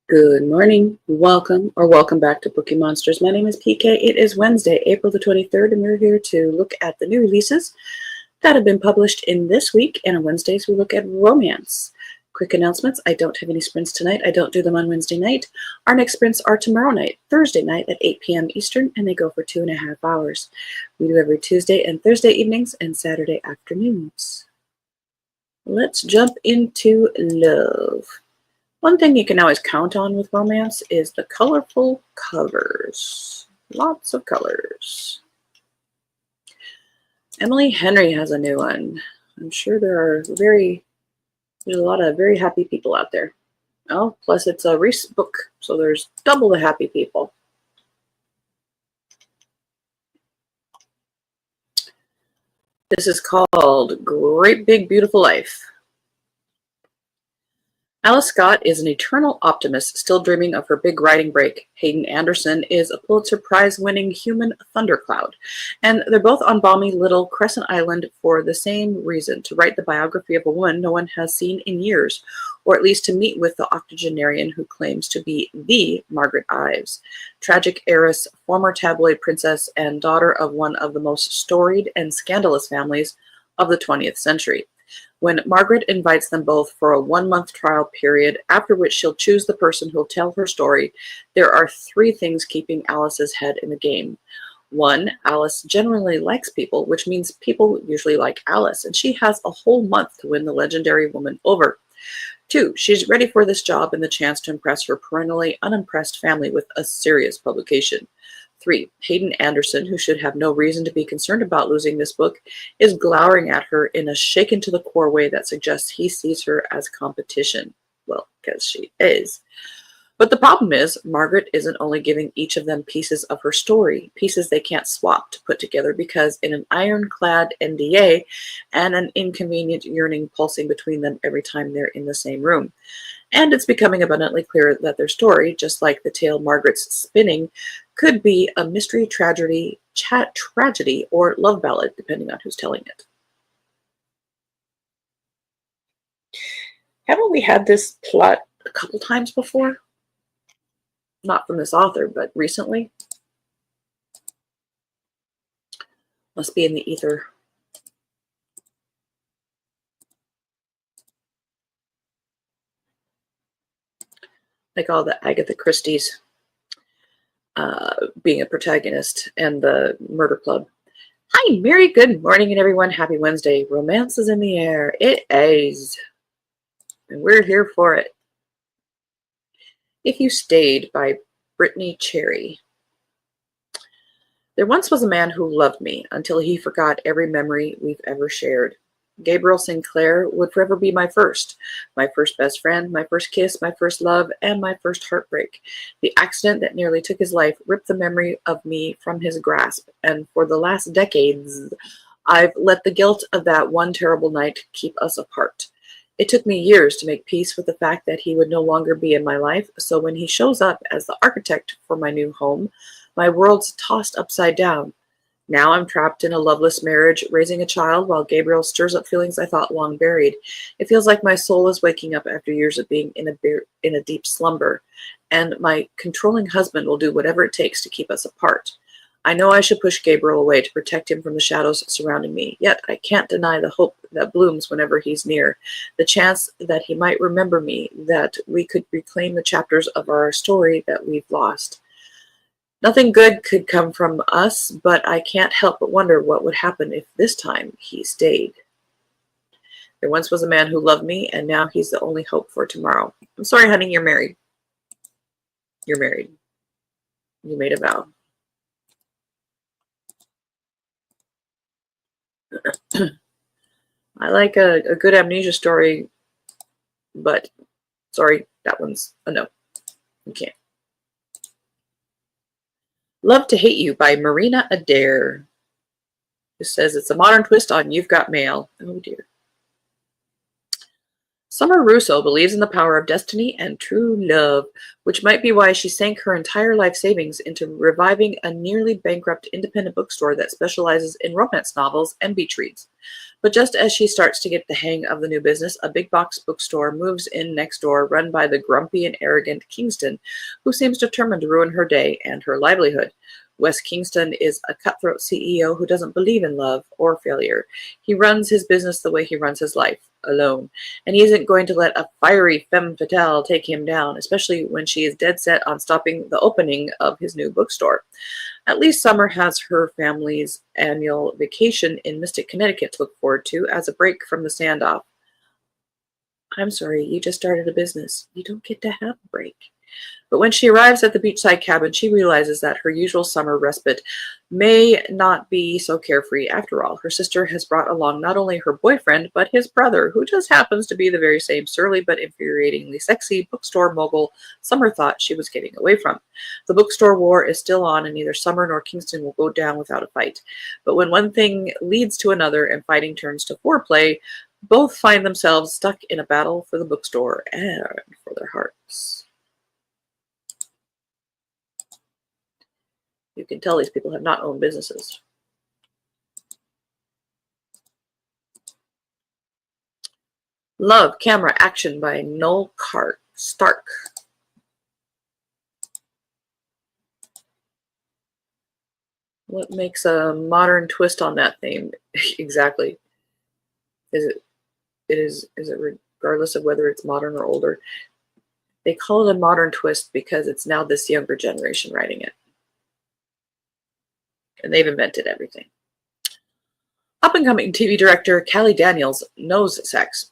Good morning, welcome back to Bookeemonsters. My name is PK. It is Wednesday, April the 23rd, and we're here to look at the new releases that have been published in this week. And on Wednesdays, we look at romance. Quick announcements. I don't have any sprints tonight. I don't do them on Wednesday night. Our next sprints are tomorrow night, Thursday night at 8 p.m. Eastern, and they go for 2.5 hours. We do every Tuesday and Thursday evenings and Saturday afternoons. Let's jump into love. One thing you can always count on with romance is the colorful covers. Lots of colors. Emily Henry has a new one. I'm sure there's a lot of very happy people out there. Oh, plus it's a Reese book, so there's double the happy people. This is called Great Big Beautiful Life. Alice Scott is an eternal optimist still dreaming of her big writing break. Hayden Anderson is a Pulitzer Prize-winning human thundercloud. And they're both on balmy little Crescent Island for the same reason, to write the biography of a woman no one has seen in years, or at least to meet with the octogenarian who claims to be the Margaret Ives, tragic heiress, former tabloid princess, and daughter of one of the most storied and scandalous families of the 20th century. When Margaret invites them both for a 1-month trial period, after which she'll choose the person who'll tell her story, there are 3 things keeping Alice's head in the game. 1, Alice generally likes people, which means people usually like Alice, and she has a whole month to win the legendary woman over. 2, she's ready for this job and the chance to impress her perennially unimpressed family with a serious publication. 3, Hayden Anderson, who should have no reason to be concerned about losing this book, is glowering at her in a shaken-to-the-core way that suggests he sees her as competition. Well, because she is. But the problem is, Margaret isn't only giving each of them pieces of her story, pieces they can't swap to put together because in an ironclad NDA and an inconvenient yearning pulsing between them every time they're in the same room. And it's becoming abundantly clear that their story, just like the tale Margaret's spinning, could be a mystery tragedy, or love ballad, depending on who's telling it. Haven't we had this plot a couple times before? Not from this author, but recently. Must be in the ether. Like all the Agatha Christie's being a protagonist and the Murder Club. Hi, Mary. Good morning, and everyone. Happy Wednesday. Romance is in the air. It is. And we're here for it. If You Stayed by Brittany Cherry. There once was a man who loved me until he forgot every memory we've ever shared. Gabriel Sinclair would forever be my first best friend, my first kiss, my first love, and my first heartbreak. The accident that nearly took his life ripped the memory of me from his grasp, and for the last decades, I've let the guilt of that one terrible night keep us apart. It took me years to make peace with the fact that he would no longer be in my life, so when he shows up as the architect for my new home, my world's tossed upside down. Now I'm trapped in a loveless marriage, raising a child while Gabriel stirs up feelings I thought long buried. It feels like my soul is waking up after years of being in a deep slumber, and my controlling husband will do whatever it takes to keep us apart. I know I should push Gabriel away to protect him from the shadows surrounding me, yet I can't deny the hope that blooms whenever he's near, the chance that he might remember me, that we could reclaim the chapters of our story that we've lost. Nothing good could come from us, but I can't help but wonder what would happen if this time he stayed. There once was a man who loved me, and now he's the only hope for tomorrow. I'm sorry, honey, you're married. You're married. You made a vow. I like a good amnesia story, but sorry, that one's a no. You can't. Love to Hate You by Marina Adair. It says it's a modern twist on You've Got Mail. Oh dear. Summer Russo believes in the power of destiny and true love, which might be why she sank her entire life savings into reviving a nearly bankrupt independent bookstore that specializes in romance novels and beach reads. But just as she starts to get the hang of the new business, a big box bookstore moves in next door, run by the grumpy and arrogant Kingston, who seems determined to ruin her day and her livelihood. Wes Kingston is a cutthroat CEO who doesn't believe in love or failure. He runs his business the way he runs his life, alone. And he isn't going to let a fiery femme fatale take him down, especially when she is dead set on stopping the opening of his new bookstore. At least Summer has her family's annual vacation in Mystic, Connecticut to look forward to as a break from the standoff. I'm sorry, you just started a business. You don't get to have a break. But when she arrives at the beachside cabin, she realizes that her usual summer respite may not be so carefree after all. Her sister has brought along not only her boyfriend, but his brother, who just happens to be the very same surly but infuriatingly sexy bookstore mogul Summer thought she was getting away from. The bookstore war is still on, and neither Summer nor Kingston will go down without a fight. But when one thing leads to another and fighting turns to foreplay, both find themselves stuck in a battle for the bookstore and for their hearts. You can tell these people have not owned businesses. Love, Camera, Action by Noel Stark. What makes a modern twist on that theme? Exactly. Is it regardless of whether it's modern or older? They call it a modern twist because it's now this younger generation writing it. And they've invented everything. Up-and-coming TV director Callie Daniels knows sex.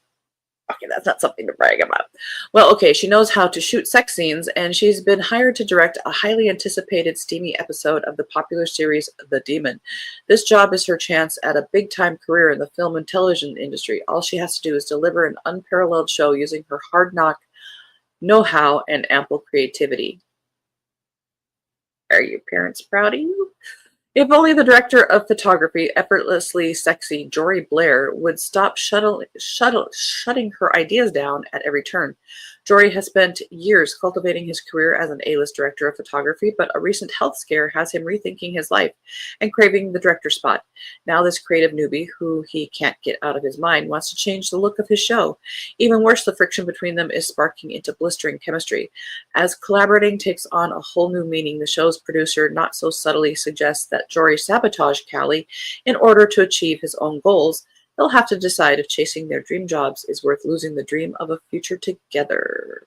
Okay, that's not something to brag about. Well, okay, she knows how to shoot sex scenes, and she's been hired to direct a highly anticipated steamy episode of the popular series The Demon. This job is her chance at a big-time career in the film and television industry. All she has to do is deliver an unparalleled show using her hard-knock know-how and ample creativity. Are your parents proud of you? If only the director of photography, effortlessly sexy Jory Blair, would stop shutting her ideas down at every turn. Jory has spent years cultivating his career as an A-list director of photography, but a recent health scare has him rethinking his life and craving the director spot. Now this creative newbie, who he can't get out of his mind, wants to change the look of his show. Even worse, the friction between them is sparking into blistering chemistry. As collaborating takes on a whole new meaning, the show's producer not so subtly suggests that Jory sabotage Callie in order to achieve his own goals. They'll have to decide if chasing their dream jobs is worth losing the dream of a future together.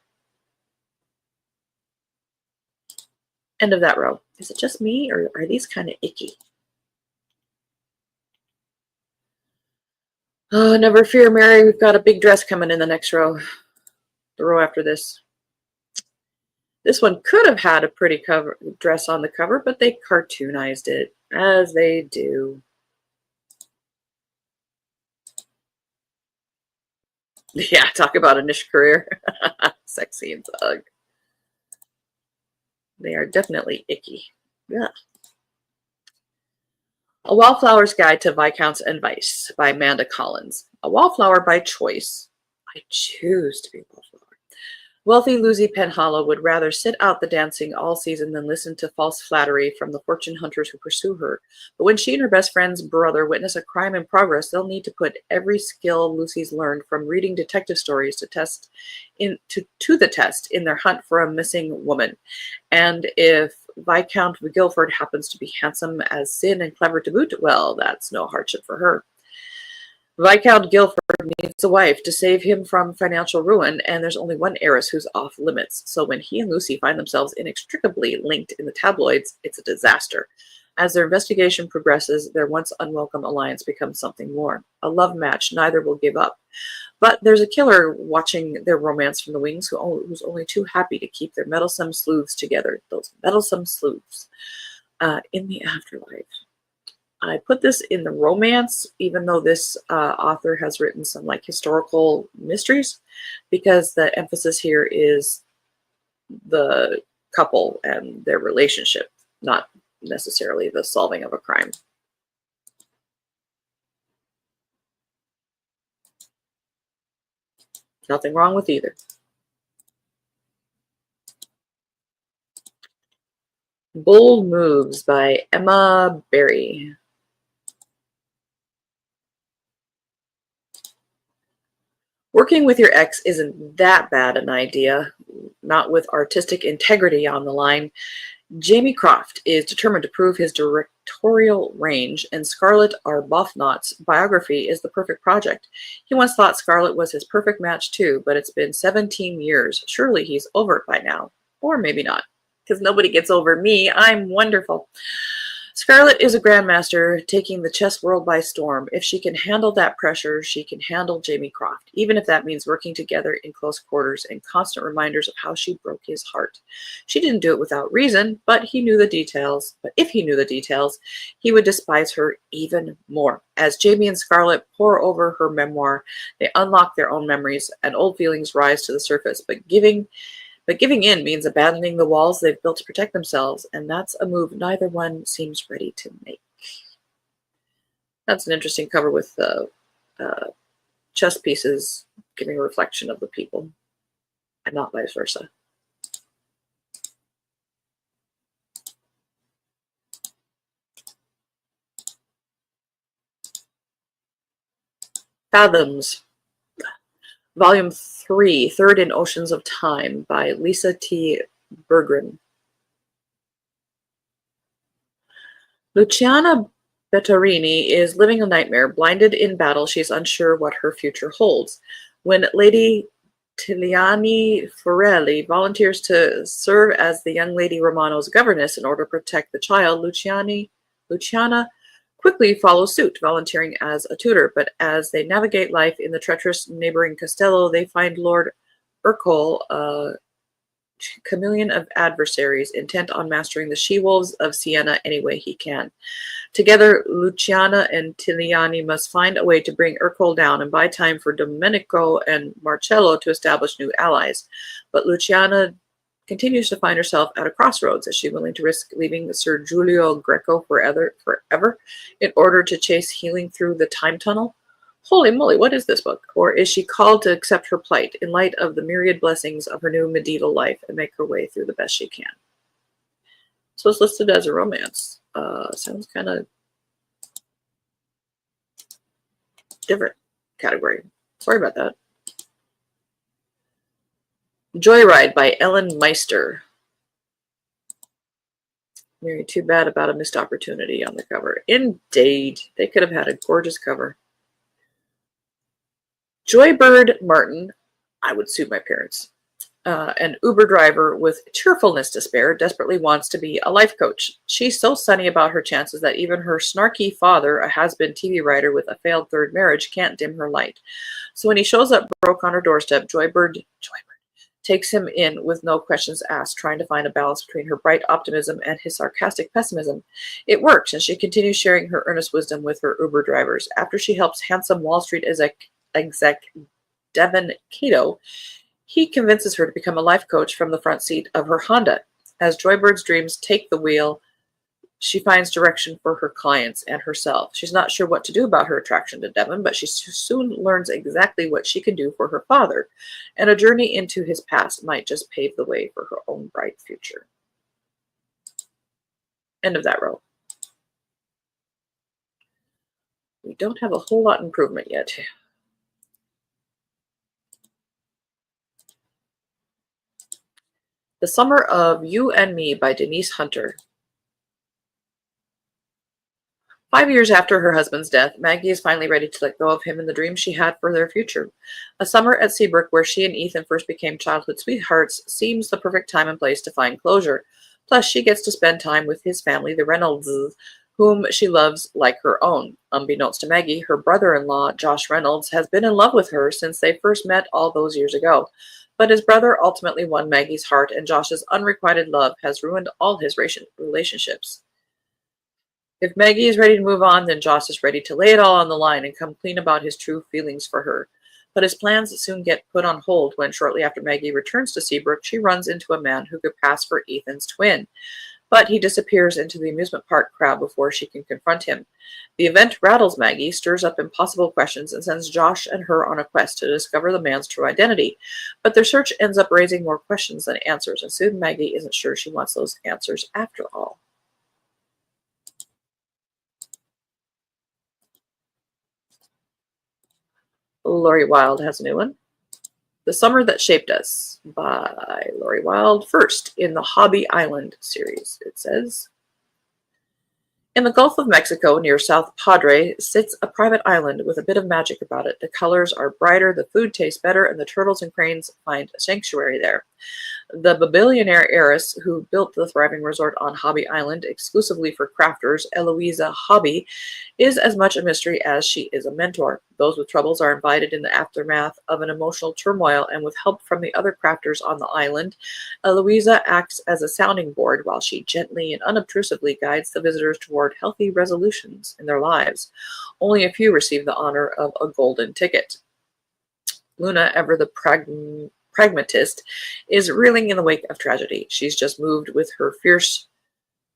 End of that row. Is it just me, or are these kind of icky? Oh, never fear, Mary. We've got a big dress coming in the next row. The row after this. This one could have had a pretty dress on the cover, but they cartoonized it, as they do. Yeah, talk about a niche career. Sex scenes, ugh. They are definitely icky. Yeah. A Wallflower's Guide to Viscounts and Vice by Amanda Collins. A wallflower by choice. I choose to be a wallflower. Wealthy Lucy Penhallow would rather sit out the dancing all season than listen to false flattery from the fortune hunters who pursue her. But when she and her best friend's brother witness a crime in progress, they'll need to put every skill Lucy's learned from reading detective stories to the test in their hunt for a missing woman. And if Viscount Guilford happens to be handsome as sin and clever to boot, well, that's no hardship for her. Viscount Guilford needs a wife to save him from financial ruin, and there's only one heiress who's off limits. So when he and Lucy find themselves inextricably linked in the tabloids, it's a disaster. As their investigation progresses, their once unwelcome alliance becomes something more. A love match neither will give up. But there's a killer watching their romance from the wings who's only too happy to keep their meddlesome sleuths together. Those meddlesome sleuths in the afterlife. I put this in the romance, even though this author has written some like historical mysteries, because the emphasis here is the couple and their relationship, not necessarily the solving of a crime. Nothing wrong with either. Bold Moves by Emma Berry. Working with your ex isn't that bad an idea, not with artistic integrity on the line. Jamie Croft is determined to prove his directorial range, and Scarlett Arbuthnot's biography is the perfect project. He once thought Scarlett was his perfect match too, but it's been 17 years. Surely he's over it by now. Or maybe not, because nobody gets over me. I'm wonderful. Scarlett is a grandmaster taking the chess world by storm. If she can handle that pressure, she can handle Jamie Croft, even if that means working together in close quarters and constant reminders of how she broke his heart. She didn't do it without reason, but he knew the details. But if he knew the details, he would despise her even more. As Jamie and Scarlett pore over her memoir, they unlock their own memories and old feelings rise to the surface, but giving in means abandoning the walls they've built to protect themselves, and that's a move neither one seems ready to make. That's an interesting cover with the chess pieces giving a reflection of the people, and not vice versa. Fathoms, Volume 3, Third in Oceans of Time, by Lisa T. Berggren. Luciana Bettorini is living a nightmare. Blinded in battle, she's unsure what her future holds. When Lady Tiliani Forelli volunteers to serve as the young Lady Romano's governess in order to protect the child, Luciana quickly follows suit, volunteering as a tutor. But as they navigate life in the treacherous neighboring Castello, they find Lord Urquhart, a chameleon of adversaries, intent on mastering the she-wolves of Siena any way he can. Together, Luciana and Tiliani must find a way to bring Urquhart down and buy time for Domenico and Marcello to establish new allies. But Luciana continues to find herself at a crossroads. Is she willing to risk leaving Sir Giulio Greco forever in order to chase healing through the time tunnel? Holy moly, what is this book? Or is she called to accept her plight in light of the myriad blessings of her new medieval life and make her way through the best she can? So it's listed as a romance. Sounds kind of different category. Sorry about that. Joyride by Ellen Meister. Very too bad about a missed opportunity on the cover. Indeed, they could have had a gorgeous cover. Joybird Martin, I would sue my parents. An Uber driver with cheerfulness to spare, desperately wants to be a life coach. She's so sunny about her chances that even her snarky father, a has-been TV writer with a failed third marriage, can't dim her light. So when he shows up broke on her doorstep, Joybird takes him in with no questions asked, trying to find a balance between her bright optimism and his sarcastic pessimism. It works, and she continues sharing her earnest wisdom with her Uber drivers. After she helps handsome Wall Street exec Devin Cato, he convinces her to become a life coach from the front seat of her Honda. As Joybird's dreams take the wheel, she finds direction for her clients and herself. She's not sure what to do about her attraction to Devin, but she soon learns exactly what she can do for her father, and a journey into his past might just pave the way for her own bright future. End of that row. We don't have a whole lot of improvement yet. The Summer of You and Me by Denise Hunter. 5 years after her husband's death, Maggie is finally ready to let go of him and the dreams she had for their future. A summer at Seabrook, where she and Ethan first became childhood sweethearts, seems the perfect time and place to find closure. Plus, she gets to spend time with his family, the Reynoldses, whom she loves like her own. Unbeknownst to Maggie, her brother-in-law, Josh Reynolds, has been in love with her since they first met all those years ago. But his brother ultimately won Maggie's heart, and Josh's unrequited love has ruined all his relationships. If Maggie is ready to move on, then Josh is ready to lay it all on the line and come clean about his true feelings for her. But his plans soon get put on hold when, shortly after Maggie returns to Seabrook, she runs into a man who could pass for Ethan's twin. But he disappears into the amusement park crowd before she can confront him. The event rattles Maggie, stirs up impossible questions, and sends Josh and her on a quest to discover the man's true identity. But their search ends up raising more questions than answers, and soon Maggie isn't sure she wants those answers after all. Laurie Wilde has a new one. The Summer That Shaped Us by Laurie Wilde. First, in the Hobby Island series, it says, in the Gulf of Mexico near South Padre sits a private island with a bit of magic about it. The colors are brighter, the food tastes better, and the turtles and cranes find a sanctuary there. The billionaire heiress who built the thriving resort on Hobby Island exclusively for crafters, Eloisa Hobby, is as much a mystery as she is a mentor. Those with troubles are invited in the aftermath of an emotional turmoil, and with help from the other crafters on the island, Eloisa acts as a sounding board while she gently and unobtrusively guides the visitors toward healthy resolutions in their lives. Only a few receive the honor of a golden ticket. Luna, ever the pragmatist, is reeling in the wake of tragedy. She's just moved with her fierce,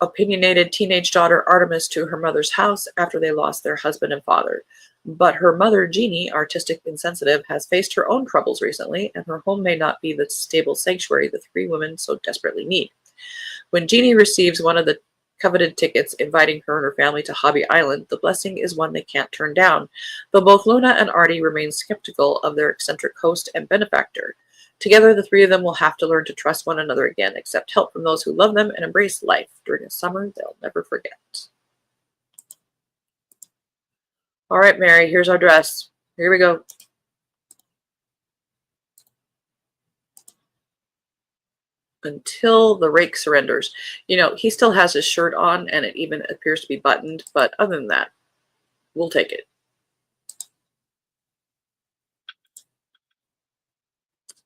opinionated teenage daughter Artemis to her mother's house after they lost their husband and father. But her mother, Jeannie, artistic and sensitive, has faced her own troubles recently, and her home may not be the stable sanctuary the three women so desperately need. When Jeannie receives one of the coveted tickets inviting her and her family to Hobby Island, the blessing is one they can't turn down, though both Luna and Artie remain skeptical of their eccentric host and benefactor. Together, the three of them will have to learn to trust one another again, accept help from those who love them, and embrace life during a summer they'll never forget. All right, Mary, here's our dress. Here we go. Until the rake surrenders. You know, he still has his shirt on, and it even appears to be buttoned, but other than that, we'll take it.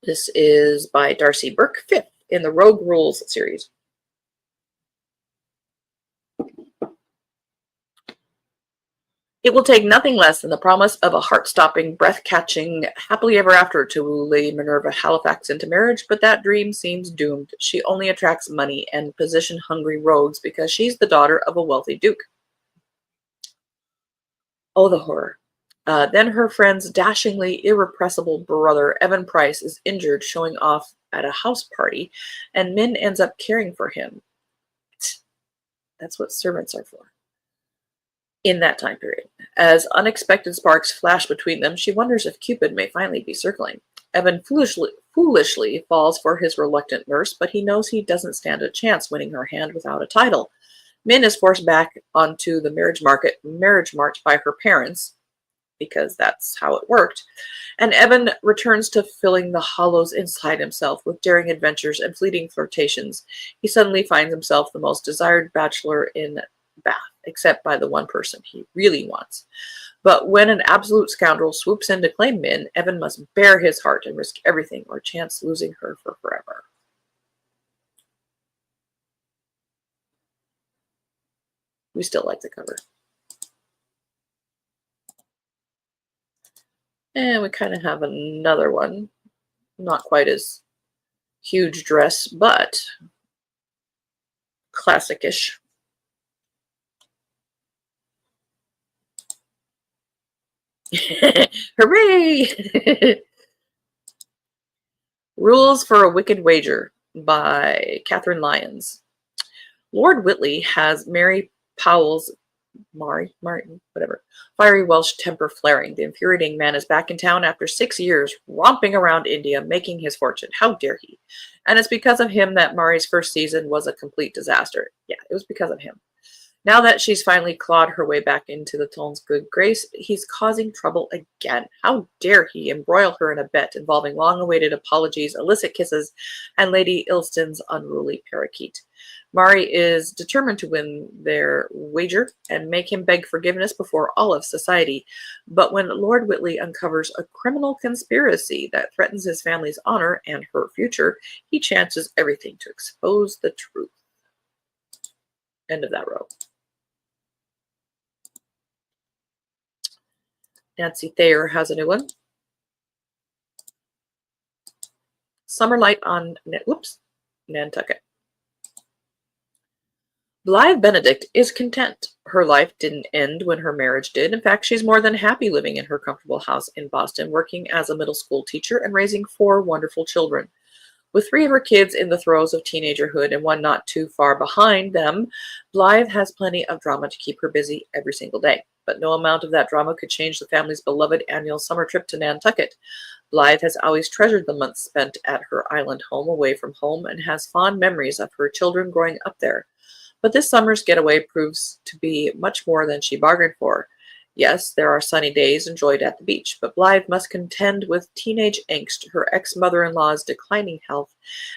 This is by Darcy Burke, 5th in the Rogue Rules series. It will take nothing less than the promise of a heart-stopping, breath-catching, happily ever after to woo Lady Minerva Halifax into marriage, but that dream seems doomed. She only attracts money and position-hungry rogues because she's the daughter of a wealthy duke. Oh, the horror. Then her friend's dashingly irrepressible brother, Evan Price, is injured showing off at a house party, and Min ends up caring for him. That's what servants are for. In that time period. As unexpected sparks flash between them, she wonders if Cupid may finally be circling. Evan foolishly falls for his reluctant nurse, but he knows he doesn't stand a chance winning her hand without a title. Min is forced back onto the marriage marked by her parents, because that's how it worked, and Evan returns to filling the hollows inside himself with daring adventures and fleeting flirtations. He suddenly finds himself the most desired bachelor in Bath, except by the one person he really wants. But when an absolute scoundrel swoops in to claim Min, Evan must bare his heart and risk everything or chance losing her for forever. We still like the cover. And we kind of have another one. Not quite as huge dress, but classic-ish. Hooray! Rules for a Wicked Wager by Catherine Lyons. Lord Whitley has Mary Powell's Martin, whatever, fiery Welsh temper flaring. The infuriating man is back in town after 6 years, romping around India, making his fortune. How dare he? And it's because of him that Mari's first season was a complete disaster. Yeah, it was because of him. Now that she's finally clawed her way back into the Tone's good grace, he's causing trouble again. How dare he embroil her in a bet involving long-awaited apologies, illicit kisses, and Lady Ilston's unruly parakeet. Mari is determined to win their wager and make him beg forgiveness before all of society. But when Lord Whitley uncovers a criminal conspiracy that threatens his family's honor and her future, he chances everything to expose the truth. End of that row. Nancy Thayer has a new one. Summer Light on Nantucket. Blythe Benedict is content. Her life didn't end when her marriage did. In fact, she's more than happy living in her comfortable house in Boston, working as a middle school teacher and raising 4 wonderful children. With 3 of her kids in the throes of teenagerhood and one not too far behind them, Blythe has plenty of drama to keep her busy every single day. But no amount of that drama could change the family's beloved annual summer trip to Nantucket. Blythe has always treasured the months spent at her island home away from home and has fond memories of her children growing up there. But this summer's getaway proves to be much more than she bargained for. Yes, there are sunny days enjoyed at the beach, but Blythe must contend with teenage angst, her ex-mother-in-law's declining health,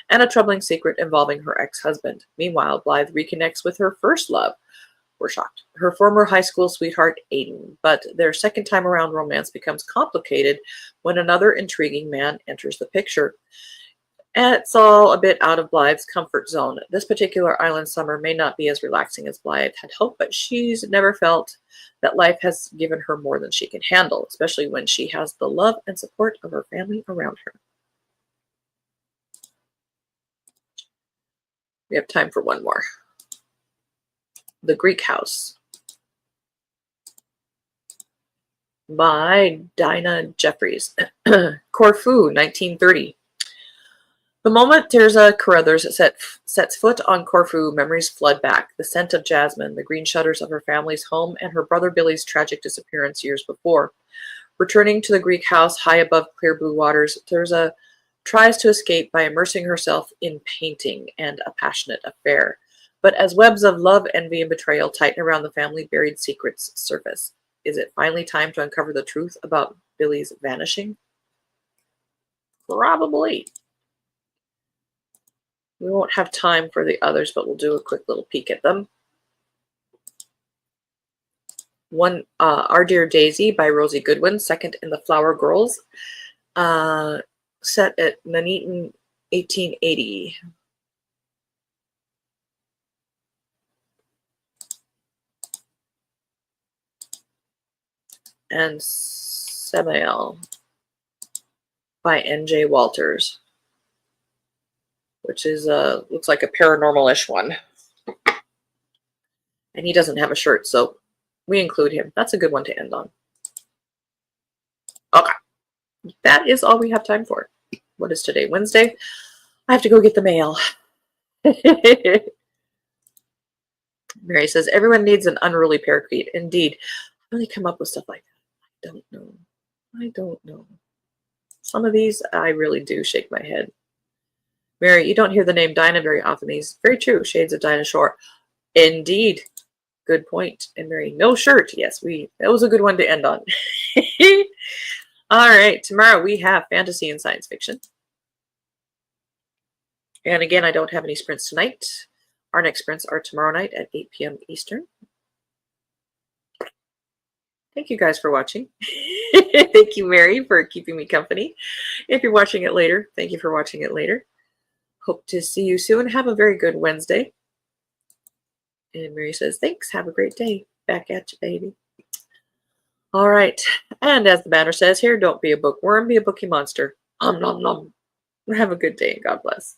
and a troubling secret involving her ex-husband. Meanwhile, Blythe reconnects with her first love. We're shocked. Her former high school sweetheart, Aiden, but their second time around romance becomes complicated when another intriguing man enters the picture. And it's all a bit out of Blythe's comfort zone. This particular island summer may not be as relaxing as Blythe had hoped, but she's never felt that life has given her more than she can handle, especially when she has the love and support of her family around her. We have time for one more. The Greek House by Dinah Jeffries. Corfu, 1930. The moment Teresa Carruthers sets foot on Corfu, memories flood back. The scent of jasmine, the green shutters of her family's home, and her brother Billy's tragic disappearance years before. Returning to the Greek house high above clear blue waters, Teresa tries to escape by immersing herself in painting and a passionate affair. But as webs of love, envy, and betrayal tighten around the family buried secrets surface, is it finally time to uncover the truth about Billy's vanishing? Probably. We won't have time for the others, but we'll do a quick little peek at them. One, Our Dear Daisy by Rosie Goodwin, second in the Flower Girls, set at Nuneaton, 1880. And Samael by N.J. Walters, which is looks like a paranormal-ish one. And he doesn't have a shirt, so we include him. That's a good one to end on. Okay. That is all we have time for. What is today? Wednesday? I have to go get the mail. Mary says, everyone needs an unruly parakeet. Indeed. How do they come up with stuff like that? I don't know. I don't know. Some of these, I really do shake my head. Mary, you don't hear the name Dinah very often. These very true. Shades of Dinah Shore. Indeed. Good point. And Mary, no shirt. Yes, that was a good one to end on. All right. Tomorrow we have fantasy and science fiction. And again, I don't have any sprints tonight. Our next sprints are tomorrow night at 8 p.m. Eastern. Thank you guys for watching. Thank you, Mary, for keeping me company. If you're watching it later, thank you for watching it later. Hope to see you soon. Have a very good Wednesday. And Mary says, thanks. Have a great day. Back at you, baby. All right. And as the banner says here, don't be a bookworm, be a bookie monster. Nom nom nom. Have a good day and God bless.